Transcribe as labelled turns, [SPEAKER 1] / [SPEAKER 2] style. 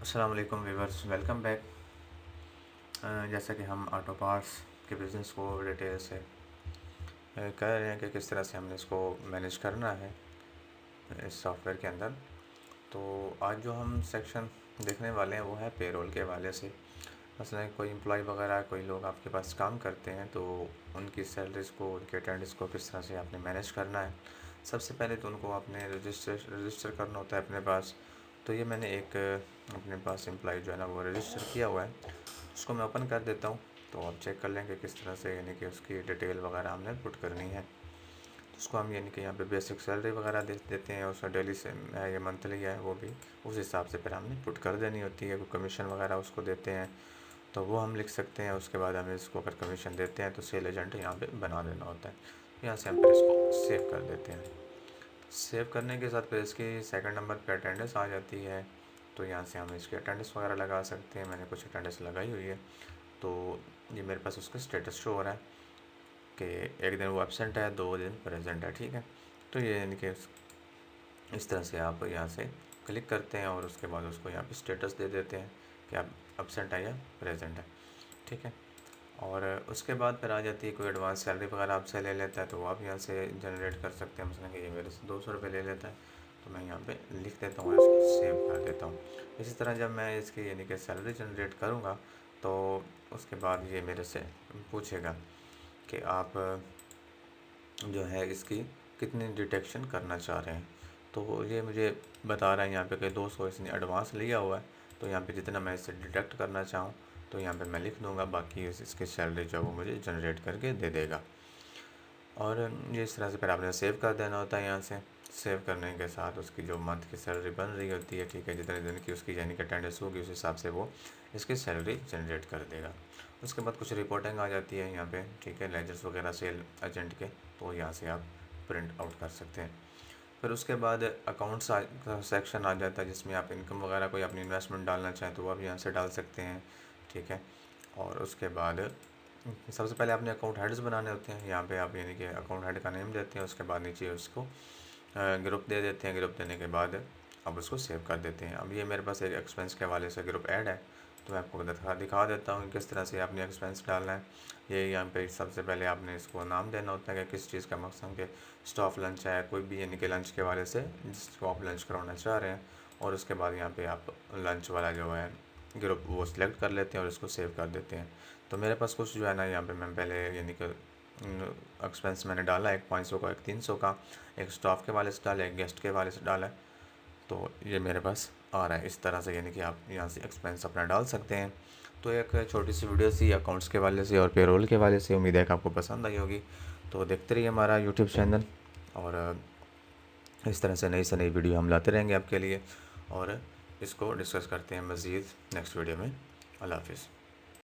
[SPEAKER 1] अस्सलाम वालेकुम viewers, welcome back. जैसा कि हम ऑटो पार्ट्स के बिज़नेस को डिटेल से कह रहे हैं कि किस तरह से हमने इसको मैनेज करना है इस सॉफ्टवेयर के अंदर। तो आज जो हम सेक्शन देखने वाले हैं वो है पेरोल के हवाले से। मसलन कोई एम्प्लॉय वगैरह कोई लोग आपके पास काम करते हैं तो उनकी सैलरीज़ को, उनके अटेंडेंस को किस तरह से आपने मैनेज करना है। सबसे पहले तो उनको आपने रजिस्टर करना होता है अपने पास। तो ये मैंने एक अपने पास एम्प्लॉय जो है ना वो रजिस्टर किया हुआ है, उसको मैं ओपन कर देता हूँ। तो आप चेक कर लेंगे किस तरह से यानी कि उसकी डिटेल वगैरह हमने पुट करनी है। तो उसको हम यानी कि यहाँ पे बेसिक सैलरी वगैरह दे देते हैं, उसका डेली से है या मंथली है वो भी उस हिसाब से फिर हमने पुट कर देनी होती है। कोई कमीशन वगैरह उसको देते हैं तो वो हम लिख सकते हैं। उसके बाद हमें इसको अगर कमीशन देते हैं तो सेल एजेंट यहाँ पे बना देना होता है। यहाँ से हम फिर इसको सेव कर देते हैं। सेव करने के साथ फिर इसकी सेकंड नंबर पे अटेंडेंस आ जाती है। तो यहाँ से हम इसकी अटेंडेंस वगैरह लगा सकते हैं। मैंने कुछ अटेंडेंस लगाई हुई है तो ये मेरे पास उसका स्टेटस शो हो रहा है कि एक दिन वो एब्सेंट है, 2 दिन प्रेजेंट है। ठीक है, तो ये यानी कि इस तरह से आप यहाँ से क्लिक करते हैं और उसके बाद उसको यहाँ पे स्टेटस दे देते हैं कि आप एब्सेंट है या प्रेजेंट है। ठीक है, और उसके बाद फिर आ जाती है कोई एडवांस सैलरी वगैरह आपसे ले लेता है तो वो आप यहाँ से जनरेट कर सकते हैं। मसलन कि ये मेरे से 200 रुपये ले लेता है तो मैं यहाँ पे लिख देता हूँ, इसको सेव कर देता हूँ। इसी तरह जब मैं इसकी यानी कि सैलरी जनरेट करूँगा तो उसके बाद ये मेरे से पूछेगा कि आप जो है इसकी कितनी डिटेक्शन करना चाह रहे हैं। तो ये मुझे बता रहा है यहाँ पे कि 200 इसने एडवांस लिया हुआ है। तो यहाँ पे जितना मैं इससे डिडक्ट करना चाहूँ तो यहाँ पे मैं लिख दूँगा, बाकी इसकी सैलरी जो है वो मुझे जनरेट करके दे देगा। और ये इस तरह से फिर आपने सेव कर देना होता है। यहाँ से सेव करने के साथ उसकी जो मंथ की सैलरी बन रही होती है, ठीक है, जितने दिन की उसकी यानी कि अटेंडेंस होगी उस हिसाब से वो इसकी सैलरी जनरेट कर देगा। उसके बाद कुछ रिपोर्टिंग आ जाती है यहाँ पे, ठीक है, लेजर्स वगैरह सेल एजेंट के, तो यहाँ से आप प्रिंट आउट कर सकते हैं। फिर उसके बाद अकाउंट्स का सेक्शन आ जाता है जिसमें आप इनकम वगैरह कोई अपनी इन्वेस्टमेंट डालना चाहें तो वो आप यहाँ से डाल सकते हैं। ठीक है, और उसके बाद सबसे पहले आपने अकाउंट हेड्स बनाने होते हैं। यहाँ पे आप यानी कि अकाउंट हेड का नेम देते हैं, उसके बाद नीचे उसको ग्रुप दे देते हैं। ग्रुप देने के बाद अब उसको सेव कर देते हैं। अब ये मेरे पास एक एक्सपेंस के हवाले से ग्रुप ऐड है तो मैं आपको दिखा देता हूँ किस तरह से आपने एक्सपेंस डालना है। ये यहाँ पे सबसे पहले आपने इसको नाम देना होता है कि किस चीज़ का मकसद के स्टाफ लंच है, कोई भी यानी कि लंच के हवाले से जिसको आप लंच करवाना चाह रहे हैं। और उसके बाद यहाँ पे आप लंच वाला जो है ग्रुप वो सिलेक्ट कर लेते हैं और इसको सेव कर देते हैं। तो मेरे पास कुछ जो है ना यहाँ पे मैं पहले यानी कि एक्सपेंस मैंने डाला, एक 500 का, एक 300 का, एक स्टाफ के वाले से डाला, एक गेस्ट के वाले से डाला है। तो ये मेरे पास आ रहा है इस तरह से, यानी कि आप यहाँ से एक्सपेंस अपना डाल सकते हैं। तो एक छोटी सी वीडियो सी अकाउंट्स के वाले से और पेरोल के वाले से, उम्मीद है कि आपको पसंद आई होगी। तो देखते रहिए हमारा यूट्यूब चैनल और इस तरह से नई से नई वीडियो हम लाते रहेंगे आपके लिए और इसको डिस्कस करते हैं मज़ीद नेक्स्ट वीडियो में। अल्लाह हाफ़िज़।